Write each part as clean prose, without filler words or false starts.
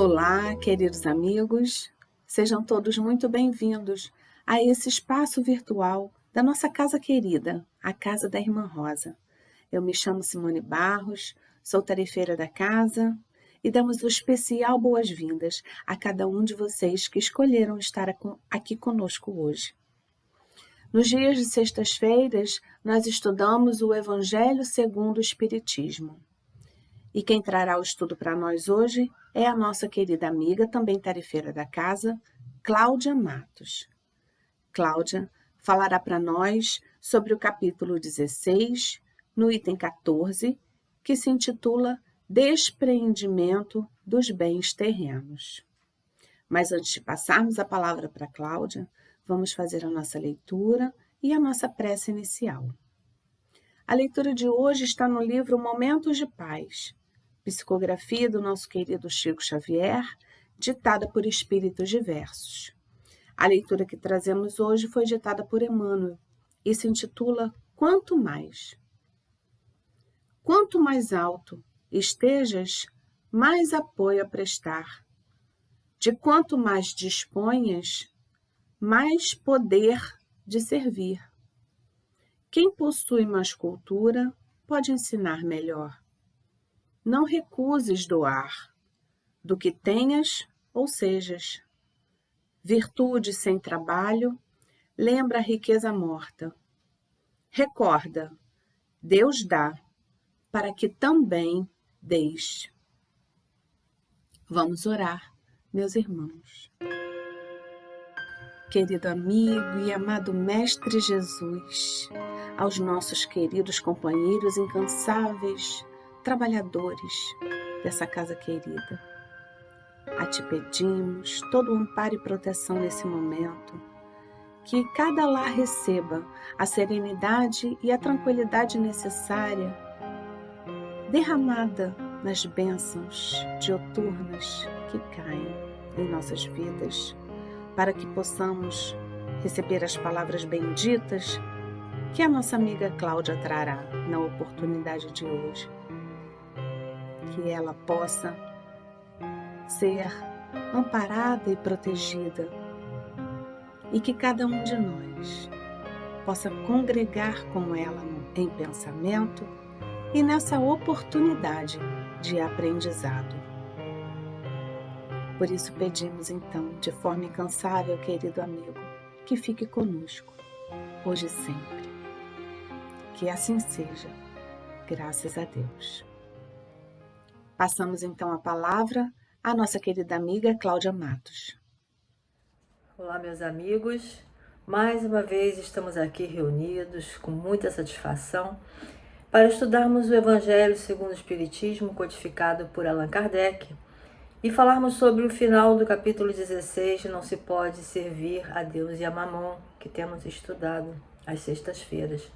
Olá, queridos amigos, sejam todos muito bem-vindos a esse espaço virtual da nossa casa querida, a Casa da Irmã Rosa. Eu me chamo Simone Barros, sou tarefeira da casa e damos o especial boas-vindas a cada um de vocês que escolheram estar aqui conosco hoje. Nos dias de sextas-feiras, nós estudamos o Evangelho segundo o Espiritismo. E quem trará o estudo para nós hoje é a nossa querida amiga, também tarefeira da casa, Cláudia Matos. Cláudia falará para nós sobre o capítulo 16, no item 14, que se intitula Despreendimento dos Bens Terrenos. Mas antes de passarmos a palavra para Cláudia, vamos fazer a nossa leitura e a nossa prece inicial. A leitura de hoje está no livro Momentos de Paz, psicografia do nosso querido Chico Xavier, ditada por espíritos diversos. A leitura que trazemos hoje foi ditada por Emmanuel e se intitula Quanto Mais. Quanto mais alto estejas, mais apoio a prestar. De quanto mais disponhas, mais poder de servir. Quem possui mais cultura pode ensinar melhor. Não recuses doar, do que tenhas ou sejas. Virtude sem trabalho, lembra a riqueza morta. Recorda, Deus dá, para que também deis. Vamos orar, meus irmãos. Querido amigo e amado Mestre Jesus, aos nossos queridos companheiros incansáveis, trabalhadores dessa casa querida. A Ti pedimos todo o amparo e proteção nesse momento, que cada lar receba a serenidade e a tranquilidade necessária, derramada nas bênçãos dioturnas que caem em nossas vidas, para que possamos receber as palavras benditas que a nossa amiga Cláudia trará na oportunidade de hoje. Que ela possa ser amparada e protegida e que cada um de nós possa congregar com ela em pensamento e nessa oportunidade de aprendizado. Por isso pedimos então, de forma incansável, querido amigo, que fique conosco, hoje e sempre. Que assim seja, graças a Deus. Passamos então a palavra à nossa querida amiga Cláudia Matos. Olá, meus amigos. Mais uma vez estamos aqui reunidos com muita satisfação para estudarmos o Evangelho segundo o Espiritismo, codificado por Allan Kardec, e falarmos sobre o final do capítulo 16, Não se pode servir a Deus e a Mamon, que temos estudado às sextas-feiras.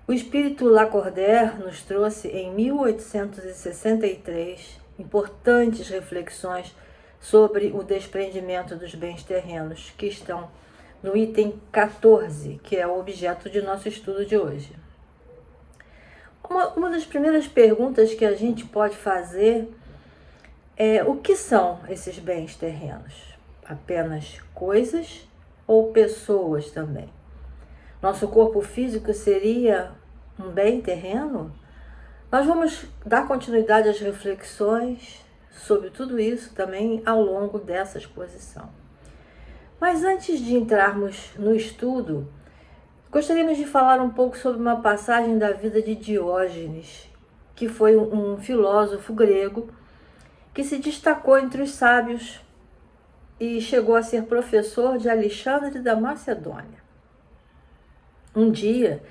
O espírito Lacordaire nos trouxe em 1863 importantes reflexões sobre o desprendimento dos bens terrenos, que estão no item 14, que é o objeto de nosso estudo de hoje. Uma das primeiras perguntas que a gente pode fazer é: o que são esses bens terrenos? Apenas coisas ou pessoas também? Nosso corpo físico seria um bem terreno? Nós vamos dar continuidade às reflexões sobre tudo isso também ao longo dessa exposição. Mas antes de entrarmos no estudo, gostaríamos de falar um pouco sobre uma passagem da vida de Diógenes, que foi um filósofo grego que se destacou entre os sábios e chegou a ser professor de Alexandre da Macedônia. Um dia,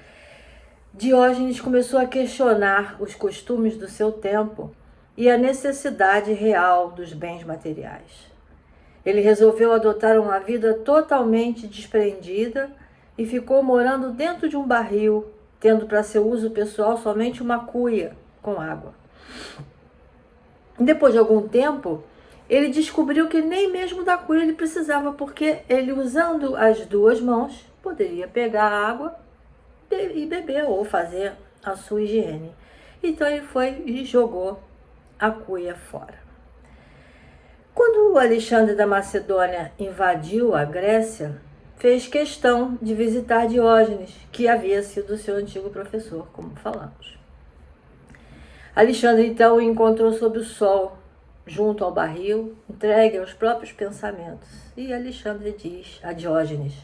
Diógenes começou a questionar os costumes do seu tempo e a necessidade real dos bens materiais. Ele resolveu adotar uma vida totalmente desprendida e ficou morando dentro de um barril, tendo para seu uso pessoal somente uma cuia com água. Depois de algum tempo, ele descobriu que nem mesmo da cuia ele precisava, porque ele, usando as duas mãos, poderia pegar a água e beber ou fazer a sua higiene. Então ele foi e jogou a cuia fora. Quando Alexandre da Macedônia invadiu a Grécia, fez questão de visitar Diógenes, que havia sido seu antigo professor, como falamos. Alexandre então o encontrou sob o sol, junto ao barril, entregue aos próprios pensamentos. E Alexandre diz a Diógenes: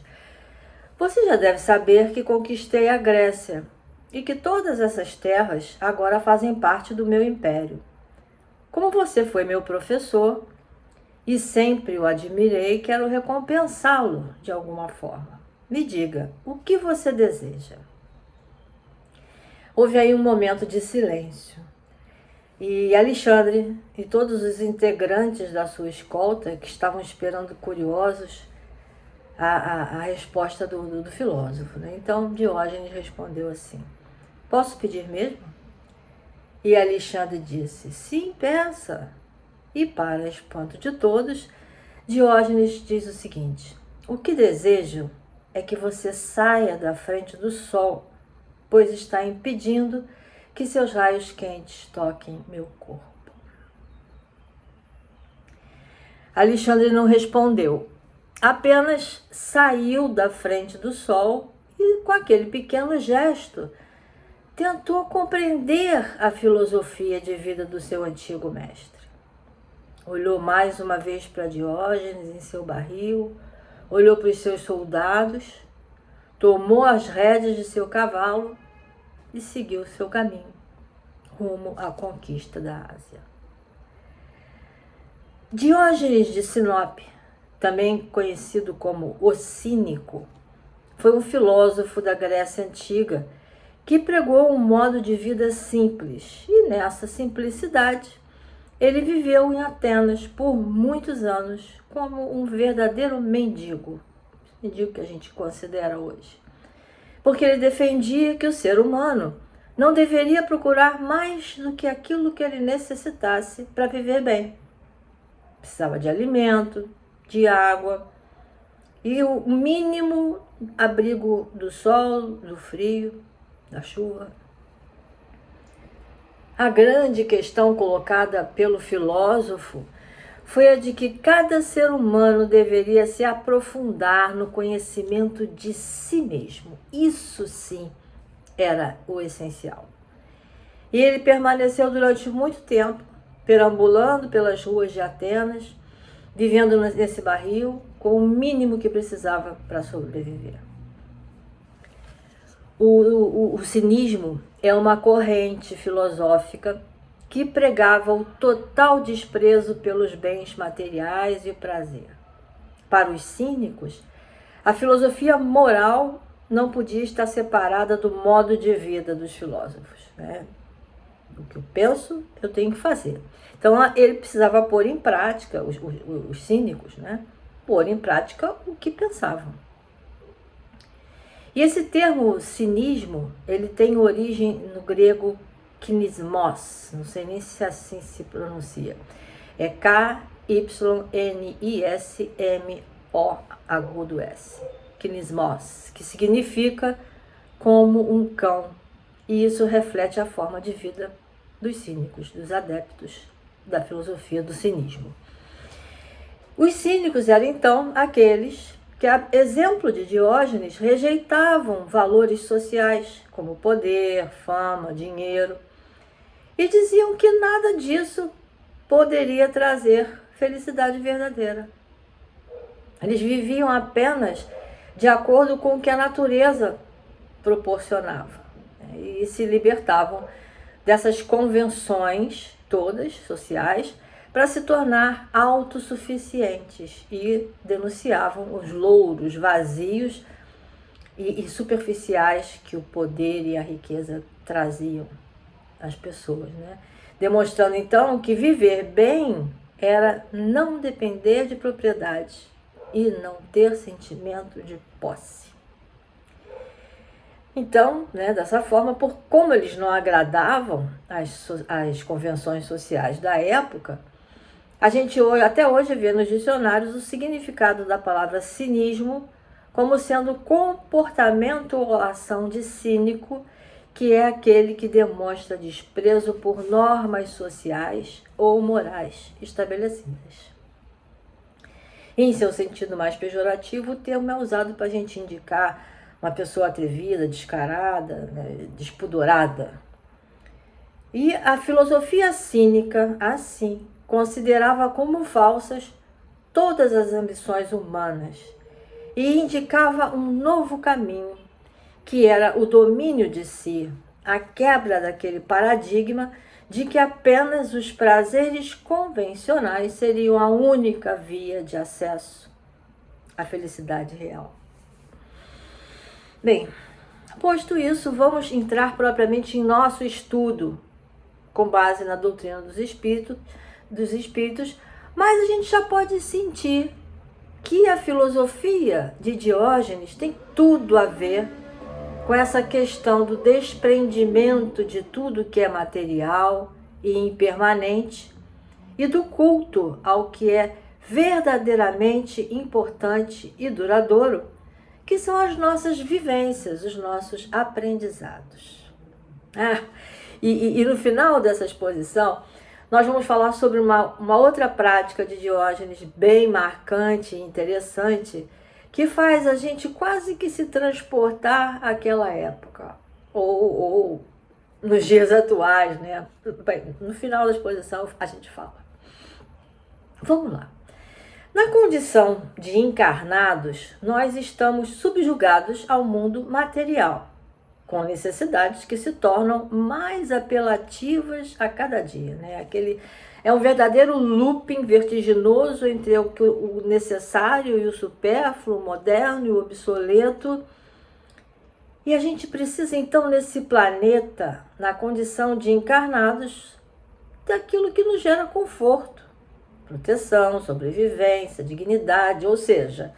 você já deve saber que conquistei a Grécia e que todas essas terras agora fazem parte do meu império. Como você foi meu professor e sempre o admirei, quero recompensá-lo de alguma forma. Me diga, o que você deseja? Houve aí um momento de silêncio. E Alexandre e todos os integrantes da sua escolta, que estavam esperando curiosos a resposta do filósofo, né? Então Diógenes respondeu assim: posso pedir mesmo? E Alexandre disse: sim, peça. E para espanto de todos, Diógenes diz o seguinte: o que desejo é que você saia da frente do sol, pois está impedindo que seus raios quentes toquem meu corpo. Alexandre não respondeu, apenas saiu da frente do sol e, com aquele pequeno gesto, tentou compreender a filosofia de vida do seu antigo mestre. Olhou mais uma vez para Diógenes em seu barril, olhou para os seus soldados, tomou as rédeas de seu cavalo e seguiu seu caminho, rumo à conquista da Ásia. Diógenes de Sinope, também conhecido como o Cínico, foi um filósofo da Grécia Antiga que pregou um modo de vida simples, e nessa simplicidade ele viveu em Atenas por muitos anos como um verdadeiro mendigo que a gente considera hoje. Porque ele defendia que o ser humano não deveria procurar mais do que aquilo que ele necessitasse para viver bem. Precisava de alimento, de água e o mínimo abrigo do sol, do frio, da chuva. A grande questão colocada pelo filósofo foi a de que cada ser humano deveria se aprofundar no conhecimento de si mesmo. Isso sim era o essencial. E ele permaneceu durante muito tempo, perambulando pelas ruas de Atenas, vivendo nesse barril, com o mínimo que precisava para sobreviver. O cinismo é uma corrente filosófica que pregava o total desprezo pelos bens materiais e o prazer. Para os cínicos, a filosofia moral não podia estar separada do modo de vida dos filósofos, né? O que eu penso, eu tenho que fazer. Então, ele precisava pôr em prática, os cínicos, né? Pôr em prática o que pensavam. E esse termo cinismo, ele tem origem no grego kinismos, não sei nem se assim se pronuncia. É K-Y-N-I-S-M-O agudo S. Kinismos, que significa como um cão. E isso reflete a forma de vida dos cínicos, dos adeptos da filosofia do cinismo. Os cínicos eram então aqueles que, a exemplo de Diógenes, rejeitavam valores sociais como poder, fama, dinheiro, e diziam que nada disso poderia trazer felicidade verdadeira. Eles viviam apenas de acordo com o que a natureza proporcionava, né? E se libertavam dessas convenções todas sociais para se tornar autossuficientes e denunciavam os louros vazios e superficiais que o poder e a riqueza traziam às pessoas, né? Demonstrando então que viver bem era não depender de propriedade e não ter sentimento de posse. Então, né, dessa forma, por como eles não agradavam às convenções sociais da época, a gente até hoje vê nos dicionários o significado da palavra cinismo como sendo comportamento ou ação de cínico, que é aquele que demonstra desprezo por normas sociais ou morais estabelecidas. Em seu sentido mais pejorativo, o termo é usado para a gente indicar uma pessoa atrevida, descarada, né, despudorada. E a filosofia cínica, assim, considerava como falsas todas as ambições humanas e indicava um novo caminho, que era o domínio de si, a quebra daquele paradigma de que apenas os prazeres convencionais seriam a única via de acesso à felicidade real. Bem, posto isso, vamos entrar propriamente em nosso estudo, com base na doutrina dos espíritos, mas a gente já pode sentir que a filosofia de Diógenes tem tudo a ver com essa questão do desprendimento de tudo que é material e impermanente e do culto ao que é verdadeiramente importante e duradouro, que são as nossas vivências, os nossos aprendizados. E no final dessa exposição, nós vamos falar sobre uma outra prática de Diógenes bem marcante e interessante, que faz a gente quase que se transportar àquela época, ou nos dias atuais, né? Bem, no final da exposição a gente fala. Vamos lá. Na condição de encarnados, nós estamos subjugados ao mundo material, com necessidades que se tornam mais apelativas a cada dia, né? É um verdadeiro looping vertiginoso entre o necessário e o supérfluo, o moderno e o obsoleto. E a gente precisa, então, nesse planeta, na condição de encarnados, daquilo que nos gera conforto, proteção, sobrevivência, dignidade, ou seja,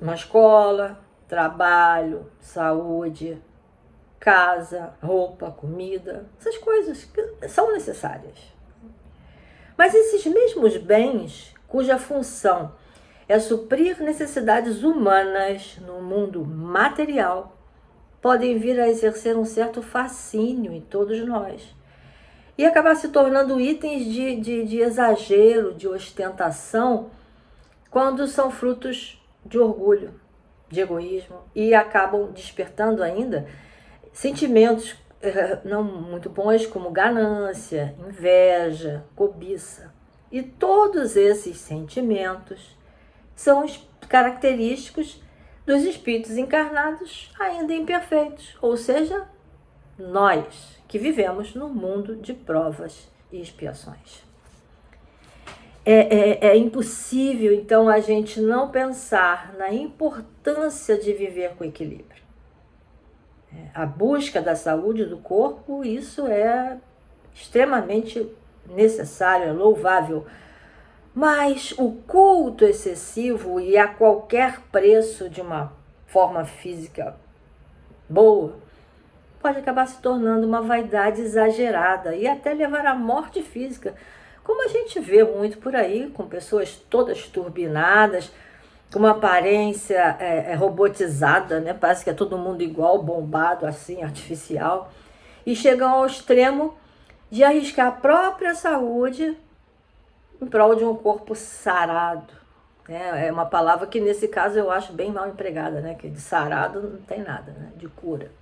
uma escola, trabalho, saúde, casa, roupa, comida, essas coisas que são necessárias. Mas esses mesmos bens, cuja função é suprir necessidades humanas no mundo material, podem vir a exercer um certo fascínio em todos nós e acabar se tornando itens de exagero, de ostentação, quando são frutos de orgulho, de egoísmo, e acabam despertando ainda sentimentos não muito bons, como ganância, inveja, cobiça. E todos esses sentimentos são característicos dos espíritos encarnados ainda imperfeitos, ou seja, nós que vivemos no mundo de provas e expiações. É impossível, então, a gente não pensar na importância de viver com equilíbrio. A busca da saúde do corpo, isso é extremamente necessário, é louvável. Mas o culto excessivo e a qualquer preço de uma forma física boa pode acabar se tornando uma vaidade exagerada e até levar à morte física, como a gente vê muito por aí, com pessoas todas turbinadas, com uma aparência robotizada, né? Parece que é todo mundo igual, bombado, assim, artificial, e chegam ao extremo de arriscar a própria saúde em prol de um corpo sarado. É uma palavra que, nesse caso, eu acho bem mal empregada, né? Que de sarado não tem nada, né? De cura.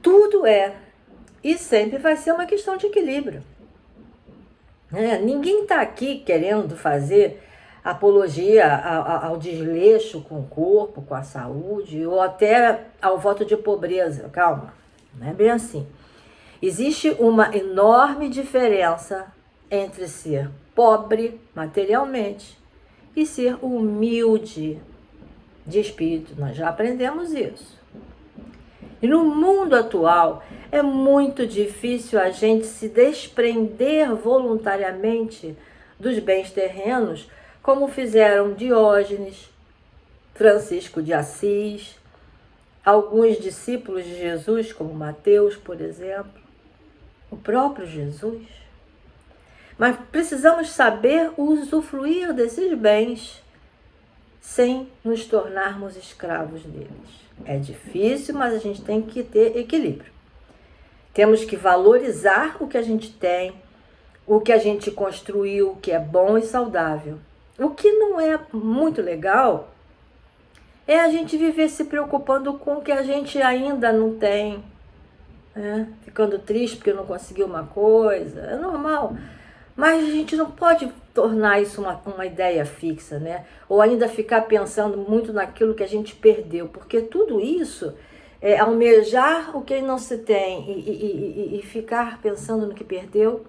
Tudo é e sempre vai ser uma questão de equilíbrio. Ninguém está aqui querendo fazer apologia ao desleixo com o corpo, com a saúde, ou até ao voto de pobreza. Calma, não é bem assim. Existe uma enorme diferença entre ser pobre materialmente e ser humilde de espírito. Nós já aprendemos isso. E no mundo atual é muito difícil a gente se desprender voluntariamente dos bens terrenos, como fizeram Diógenes, Francisco de Assis, alguns discípulos de Jesus, como Mateus, por exemplo, o próprio Jesus. Mas precisamos saber usufruir desses bens sem nos tornarmos escravos deles. É difícil, mas a gente tem que ter equilíbrio. Temos que valorizar o que a gente tem, o que a gente construiu, o que é bom e saudável, O que não é muito legal é a gente viver se preocupando com o que a gente ainda não tem, né? Ficando triste porque não conseguiu uma coisa, é normal. Mas a gente não pode tornar isso uma ideia fixa, né? Ou ainda ficar pensando muito naquilo que a gente perdeu, porque tudo isso é almejar o que não se tem e ficar pensando no que perdeu,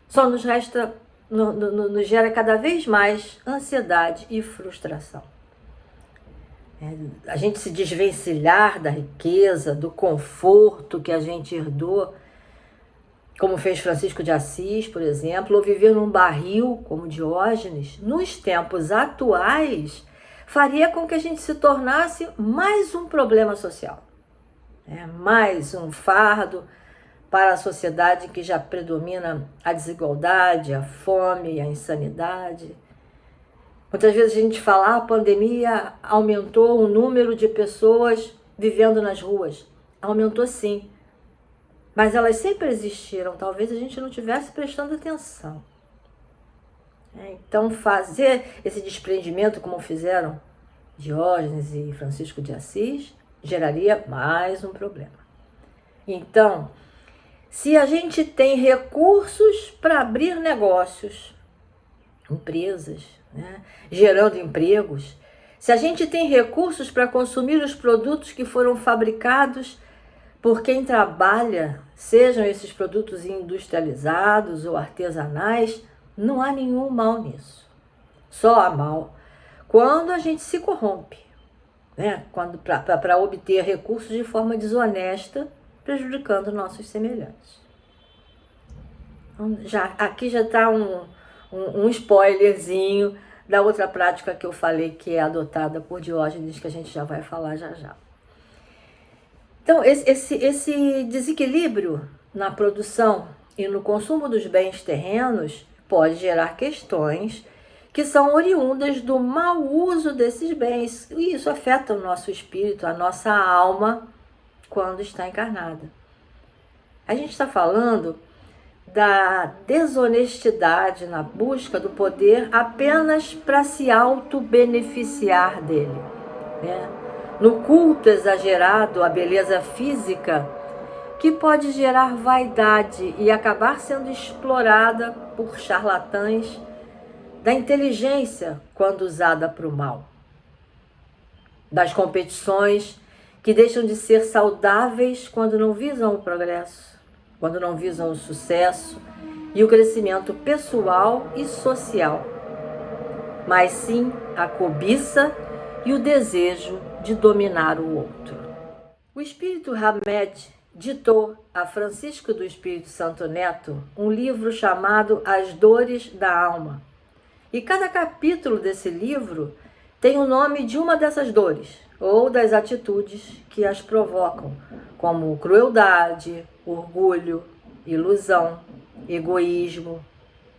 só nos resta, nos gera cada vez mais ansiedade e frustração. A gente se desvencilhar da riqueza, do conforto que a gente herdou, como fez Francisco de Assis, por exemplo, ou viver num barril, como Diógenes, nos tempos atuais, faria com que a gente se tornasse mais um problema social, né? Mais um fardo para a sociedade que já predomina a desigualdade, a fome e a insanidade. Muitas vezes a gente fala, a pandemia aumentou o número de pessoas vivendo nas ruas. Aumentou sim, mas elas sempre existiram, talvez a gente não estivesse prestando atenção. Então fazer esse desprendimento como fizeram Diógenes e Francisco de Assis geraria mais um problema. Então, se a gente tem recursos para abrir negócios, empresas, né, gerando empregos, se a gente tem recursos para consumir os produtos que foram fabricados por quem trabalha, sejam esses produtos industrializados ou artesanais, não há nenhum mal nisso. Só há mal quando a gente se corrompe, né? Para obter recursos de forma desonesta, prejudicando nossos semelhantes. Então, aqui já está um spoilerzinho da outra prática que eu falei, que é adotada por Diógenes, que a gente já vai falar já já. Então, esse desequilíbrio na produção e no consumo dos bens terrenos pode gerar questões que são oriundas do mau uso desses bens. E isso afeta o nosso espírito, a nossa alma, quando está encarnada. A gente está falando da desonestidade na busca do poder apenas para se auto-beneficiar dele, né? No culto exagerado à beleza física, que pode gerar vaidade e acabar sendo explorada por charlatães, da inteligência quando usada para o mal, das competições que deixam de ser saudáveis quando não visam o progresso, quando não visam o sucesso e o crescimento pessoal e social, mas sim a cobiça e o desejo de dominar o outro. O espírito Hamed ditou a Francisco do Espírito Santo Neto um livro chamado As Dores da Alma. E cada capítulo desse livro tem o nome de uma dessas dores, ou das atitudes que as provocam, como crueldade, orgulho, ilusão, egoísmo,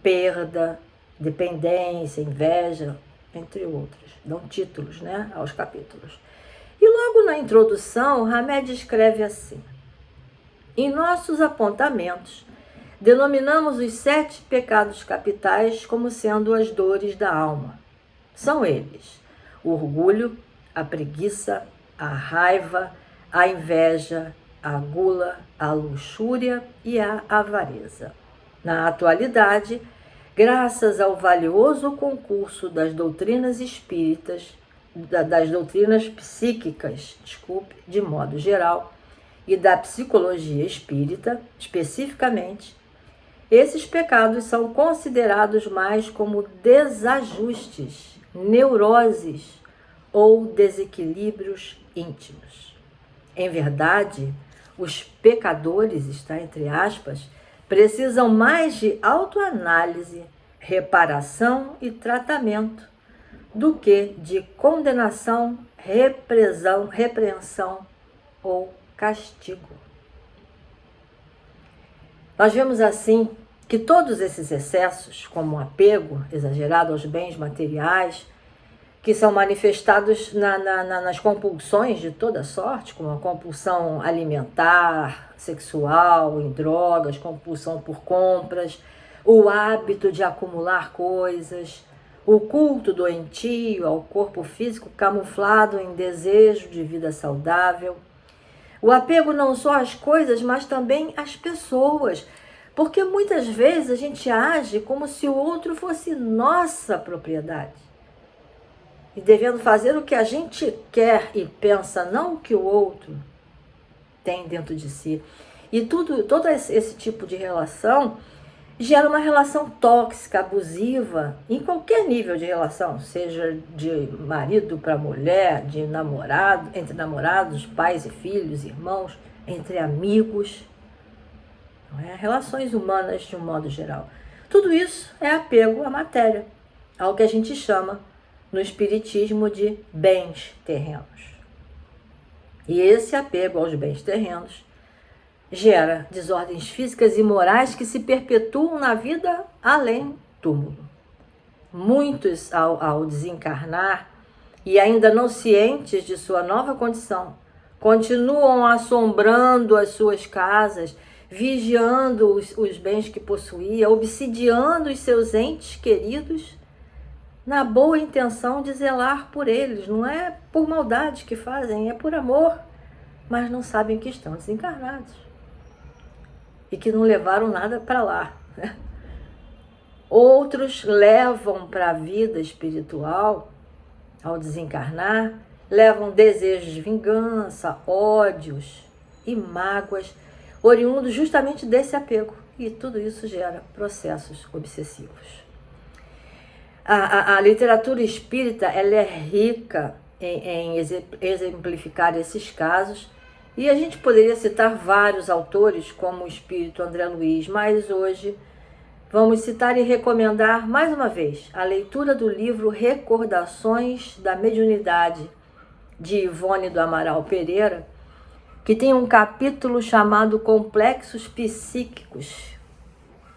perda, dependência, inveja, entre outros. Dão títulos, né, aos capítulos. E logo na introdução, Hamed escreve assim: em nossos apontamentos, denominamos os 7 pecados capitais como sendo as dores da alma. São eles: o orgulho, a preguiça, a raiva, a inveja, a gula, a luxúria e a avareza. Na atualidade, graças ao valioso concurso das doutrinas espíritas, das doutrinas psíquicas, de modo geral, e da psicologia espírita, especificamente, esses pecados são considerados mais como desajustes, neuroses ou desequilíbrios íntimos. Em verdade, os pecadores, está entre aspas, precisam mais de autoanálise, reparação e tratamento do que de condenação, repreensão ou castigo. Nós vemos assim que todos esses excessos, como o apego exagerado aos bens materiais, que são manifestados nas compulsões de toda sorte, como a compulsão alimentar, sexual, em drogas, compulsão por compras, o hábito de acumular coisas, o culto doentio ao corpo físico camuflado em desejo de vida saudável, o apego não só às coisas, mas também às pessoas, porque muitas vezes a gente age como se o outro fosse nossa propriedade. E devendo fazer o que a gente quer e pensa, não o que o outro tem dentro de si. E todo esse tipo de relação gera uma relação tóxica, abusiva, em qualquer nível de relação, seja de marido para mulher, de namorado, entre namorados, pais e filhos, irmãos, entre amigos, não é? Relações humanas de um modo geral. Tudo isso é apego à matéria, ao que a gente chama no espiritismo de bens terrenos. E esse apego aos bens terrenos gera desordens físicas e morais que se perpetuam na vida além túmulo. Muitos, ao desencarnar e ainda não cientes de sua nova condição, continuam assombrando as suas casas, vigiando os bens que possuía, obsidiando os seus entes queridos, na boa intenção de zelar por eles. Não é por maldade que fazem, é por amor, mas não sabem que estão desencarnados e que não levaram nada para lá, né? Outros levam para a vida espiritual, ao desencarnar, levam desejos de vingança, ódios e mágoas, oriundos justamente desse apego. E tudo isso gera processos obsessivos. A literatura espírita ela é rica em exemplificar esses casos, e a gente poderia citar vários autores, como o espírito André Luiz, mas hoje vamos citar e recomendar mais uma vez a leitura do livro Recordações da Mediunidade, de Ivone do Amaral Pereira, que tem um capítulo chamado Complexos Psíquicos.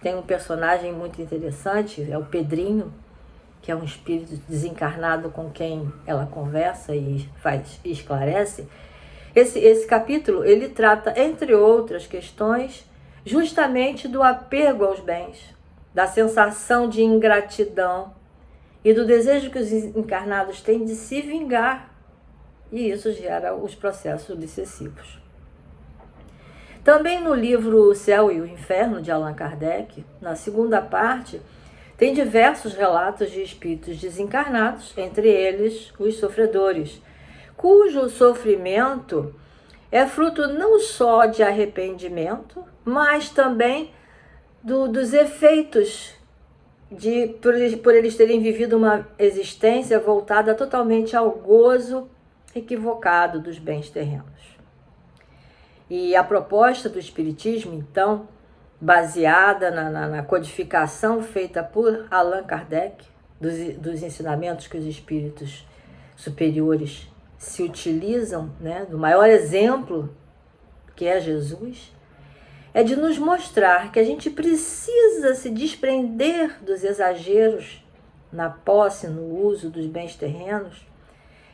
Tem um personagem muito interessante, é o Pedrinho, que é um espírito desencarnado com quem ela conversa e esclarece. Esse capítulo, ele trata, entre outras questões, justamente do apego aos bens, da sensação de ingratidão e do desejo que os encarnados têm de se vingar. E isso gera os processos obsessivos. Também no livro O Céu e o Inferno, de Allan Kardec, na segunda parte, tem diversos relatos de espíritos desencarnados, entre eles os sofredores, cujo sofrimento é fruto não só de arrependimento, mas também dos efeitos por eles terem vivido uma existência voltada totalmente ao gozo equivocado dos bens terrenos. E a proposta do Espiritismo, então, baseada na codificação feita por Allan Kardec, dos ensinamentos que os espíritos superiores se utilizam, né, do maior exemplo, que é Jesus, é de nos mostrar que a gente precisa se desprender dos exageros na posse, no uso dos bens terrenos,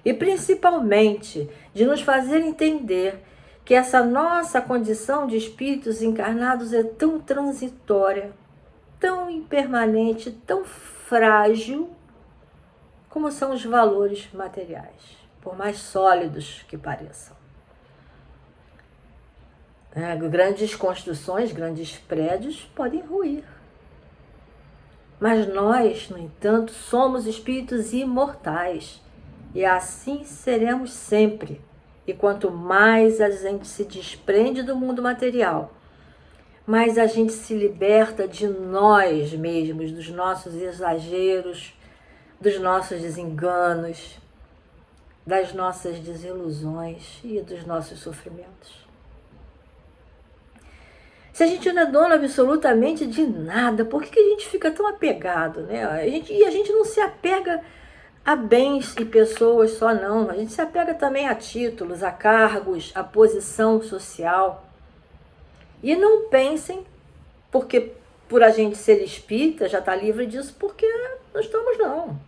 e principalmente de nos fazer entender que essa nossa condição de espíritos encarnados é tão transitória, tão impermanente, tão frágil, como são os valores materiais, por mais sólidos que pareçam. Grandes construções, grandes prédios podem ruir. Mas nós, no entanto, somos espíritos imortais e assim seremos sempre. E quanto mais a gente se desprende do mundo material, mais a gente se liberta de nós mesmos, dos nossos exageros, dos nossos desenganos, das nossas desilusões e dos nossos sofrimentos. Se a gente não é dono absolutamente de nada, por que a gente fica tão apegado, né? A gente não se apega a bens e pessoas só, não. A gente se apega também a títulos, a cargos, a posição social. E não pensem, porque por a gente ser espírita já está livre disso, porque não estamos, não.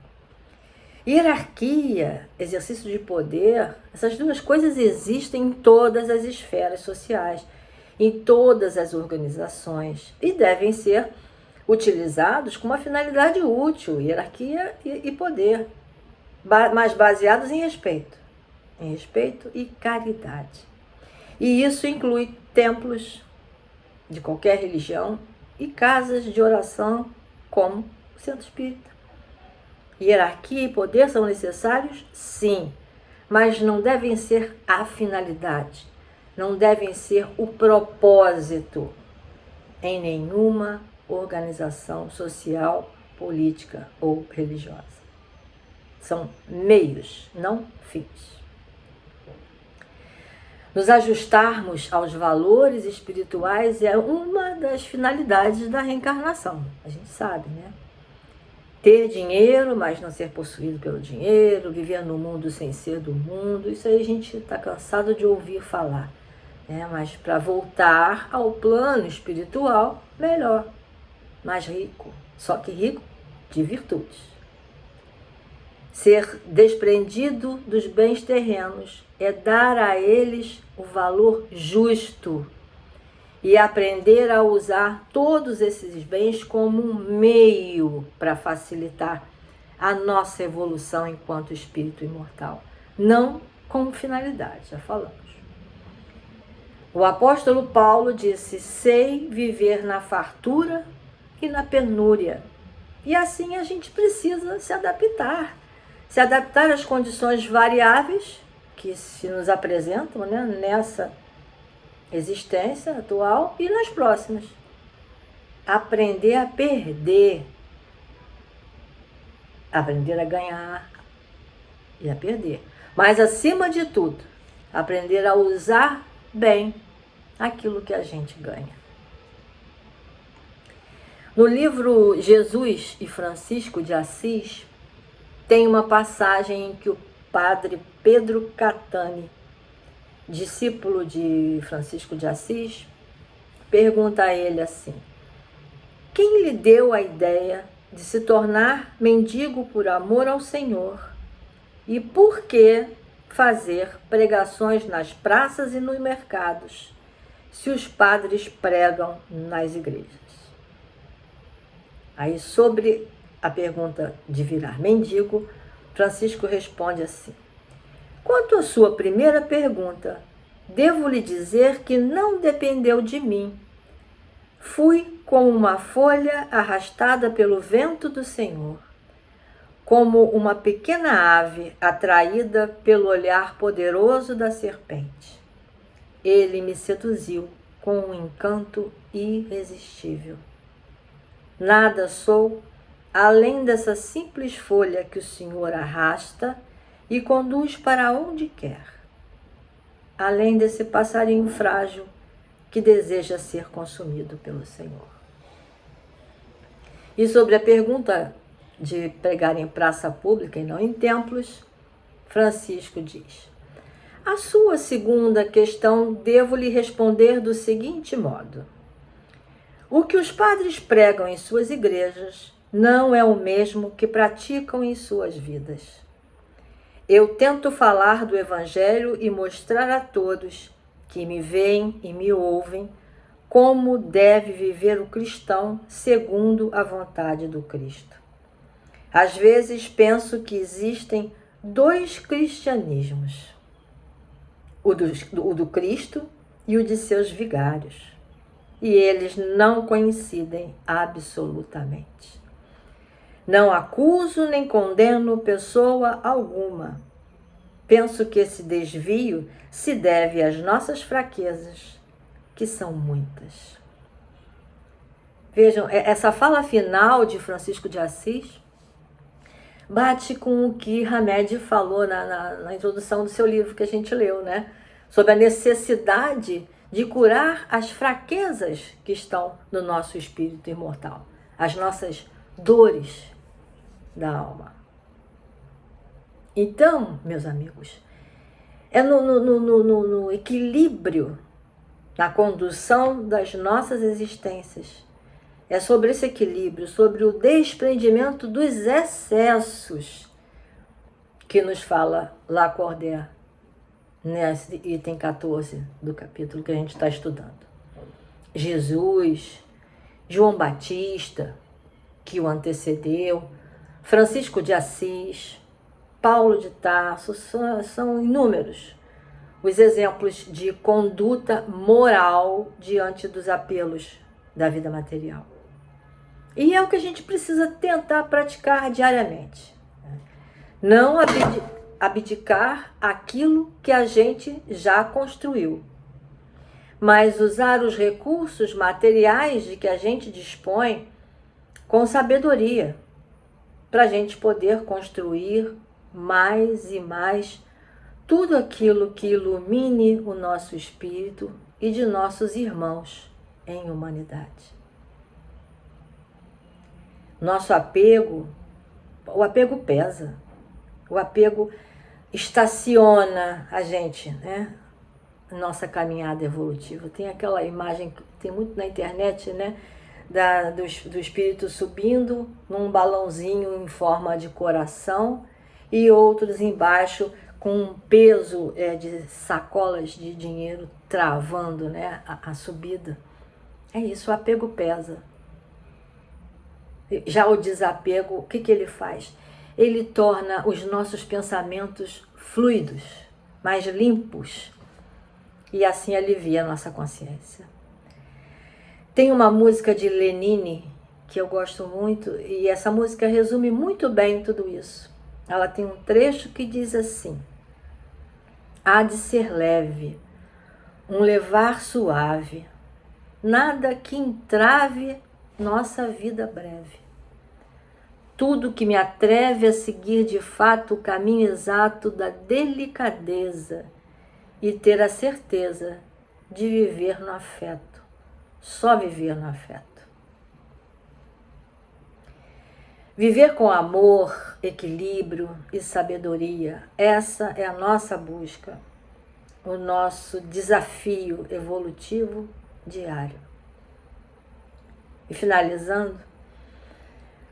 Hierarquia, exercício de poder, essas duas coisas existem em todas as esferas sociais, em todas as organizações, e devem ser utilizados com uma finalidade útil, hierarquia e poder, mas baseados em respeito e caridade. E isso inclui templos de qualquer religião e casas de oração como o Centro Espírita. Hierarquia e poder são necessários? Sim, mas não devem ser a finalidade, não devem ser o propósito em nenhuma organização social, política ou religiosa. São meios, não fins. Nos ajustarmos aos valores espirituais é uma das finalidades da reencarnação. A gente sabe, né? Ter dinheiro, mas não ser possuído pelo dinheiro, viver no mundo sem ser do mundo, isso aí a gente está cansado de ouvir falar, né? Mas para voltar ao plano espiritual, melhor, mais rico, só que rico de virtudes. Ser desprendido dos bens terrenos é dar a eles o valor justo e aprender a usar todos esses bens como um meio para facilitar a nossa evolução enquanto espírito imortal, não como finalidade, já falamos. O apóstolo Paulo disse: sei viver na fartura e na penúria. E assim a gente precisa se adaptar às condições variáveis que se nos apresentam, né, nessa existência atual e nas próximas. Aprender a perder, aprender a ganhar e a perder. Mas, acima de tudo, aprender a usar bem aquilo que a gente ganha. No livro Jesus e Francisco de Assis, tem uma passagem em que o padre Pedro Catani, discípulo de Francisco de Assis, pergunta a ele assim: quem lhe deu a ideia de se tornar mendigo por amor ao Senhor? E por que fazer pregações nas praças e nos mercados, se os padres pregam nas igrejas? Aí, sobre a pergunta de virar mendigo, Francisco responde assim: quanto à sua primeira pergunta, devo lhe dizer que não dependeu de mim. Fui como uma folha arrastada pelo vento do Senhor, como uma pequena ave atraída pelo olhar poderoso da serpente. Ele me seduziu com um encanto irresistível. Nada sou além dessa simples folha que o Senhor arrasta e conduz para onde quer, além desse passarinho frágil que deseja ser consumido pelo Senhor. E sobre a pergunta de pregar em praça pública e não em templos, Francisco diz: a sua segunda questão devo lhe responder do seguinte modo: o que os padres pregam em suas igrejas não é o mesmo que praticam em suas vidas. Eu tento falar do Evangelho e mostrar a todos que me veem e me ouvem como deve viver o cristão segundo a vontade do Cristo. Às vezes penso que existem dois cristianismos, o do Cristo e o de seus vigários, e eles não coincidem absolutamente. Não acuso nem condeno pessoa alguma. Penso que esse desvio se deve às nossas fraquezas, que são muitas. Vejam, essa fala final de Francisco de Assis bate com o que Hamed falou na introdução do seu livro que a gente leu, né? Sobre a necessidade de curar as fraquezas que estão no nosso espírito imortal, as nossas dores da alma. Então, meus amigos, é no equilíbrio, na condução das nossas existências, é sobre esse equilíbrio, sobre o desprendimento dos excessos que nos fala Lacordaire, nesse item 14 do capítulo que a gente está estudando. Jesus João Batista, que o antecedeu, Francisco de Assis, Paulo de Tarso, são inúmeros os exemplos de conduta moral diante dos apelos da vida material. E é o que a gente precisa tentar praticar diariamente. Não abdicar aquilo que a gente já construiu, mas usar os recursos materiais de que a gente dispõe com sabedoria, para a gente poder construir mais e mais tudo aquilo que ilumine o nosso espírito e de nossos irmãos em humanidade. Nosso apego, o apego pesa, o apego estaciona a gente, né? Nossa caminhada evolutiva. Tem aquela imagem que tem muito na internet, né? Do espírito subindo num balãozinho em forma de coração e outros embaixo com um peso de sacolas de dinheiro travando, né, a subida. É isso, o apego pesa. Já o desapego, o que ele faz? Ele torna os nossos pensamentos fluidos, mais limpos, e assim alivia a nossa consciência. Tem uma música de Lenine que eu gosto muito, e essa música resume muito bem tudo isso. Ela tem um trecho que diz assim: há de ser leve, um levar suave, nada que entrave nossa vida breve. Tudo que me atreve a seguir de fato o caminho exato da delicadeza e ter a certeza de viver no afeto, só viver no afeto. Viver com amor, equilíbrio e sabedoria, essa é a nossa busca, o nosso desafio evolutivo diário. E finalizando,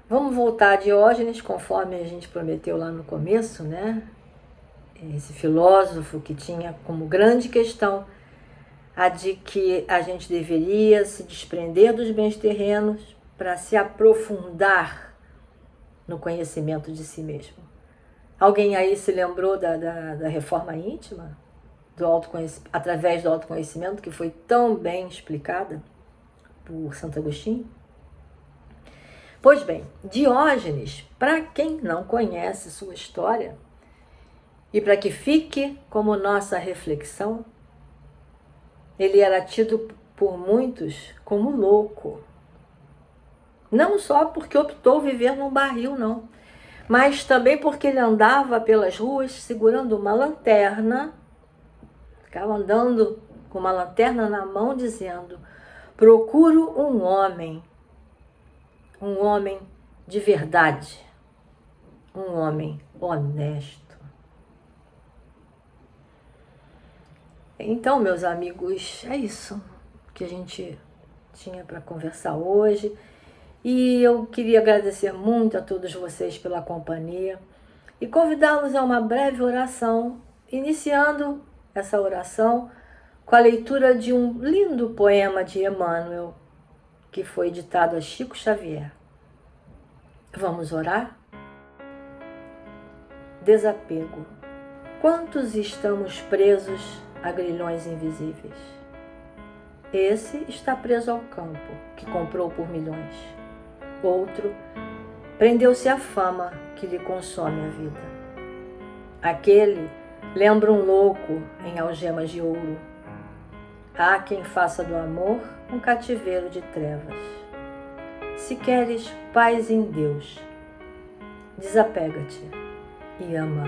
vamos voltar a Diógenes, conforme a gente prometeu lá no começo, né? Esse filósofo que tinha como grande questão a de que a gente deveria se desprender dos bens terrenos para se aprofundar no conhecimento de si mesmo. Alguém aí se lembrou da reforma íntima? Através do autoconhecimento, que foi tão bem explicada por Santo Agostinho? Pois bem, Diógenes, para quem não conhece sua história, e para que fique como nossa reflexão, ele era tido por muitos como louco. Não só porque optou viver num barril, não, mas também porque ele andava pelas ruas segurando uma lanterna, ficava andando com uma lanterna na mão dizendo: procuro um homem de verdade, um homem honesto. Então, meus amigos, é isso que a gente tinha para conversar hoje. E eu queria agradecer muito a todos vocês pela companhia e convidá-los a uma breve oração, iniciando essa oração com a leitura de um lindo poema de Emmanuel, que foi ditado a Chico Xavier. Vamos orar? Desapego. Quantos estamos presos a grilhões invisíveis? Esse está preso ao campo, que comprou por milhões. Outro prendeu-se à fama, que lhe consome a vida. Aquele lembra um louco em algemas de ouro. Há quem faça do amor um cativeiro de trevas. Se queres paz em Deus, desapega-te e ama.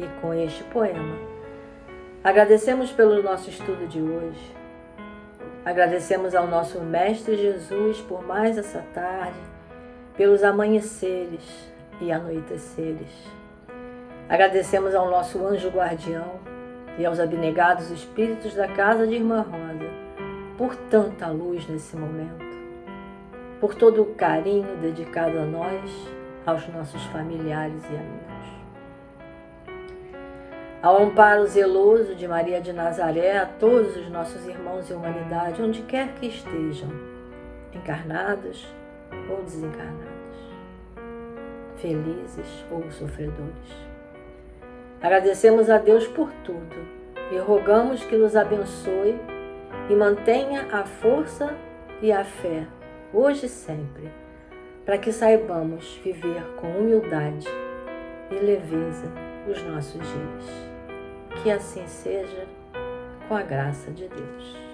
E com este poema, agradecemos pelo nosso estudo de hoje. Agradecemos ao nosso Mestre Jesus por mais essa tarde, pelos amanheceres e anoiteceres. Agradecemos ao nosso anjo guardião e aos abnegados espíritos da casa de Irmã Rosa por tanta luz nesse momento, por todo o carinho dedicado a nós, aos nossos familiares e amigos. Ao amparo zeloso de Maria de Nazaré, a todos os nossos irmãos e humanidade, onde quer que estejam, encarnados ou desencarnados, felizes ou sofredores. Agradecemos a Deus por tudo e rogamos que nos abençoe e mantenha a força e a fé, hoje e sempre, para que saibamos viver com humildade e leveza os nossos dias. Que assim seja, com a graça de Deus.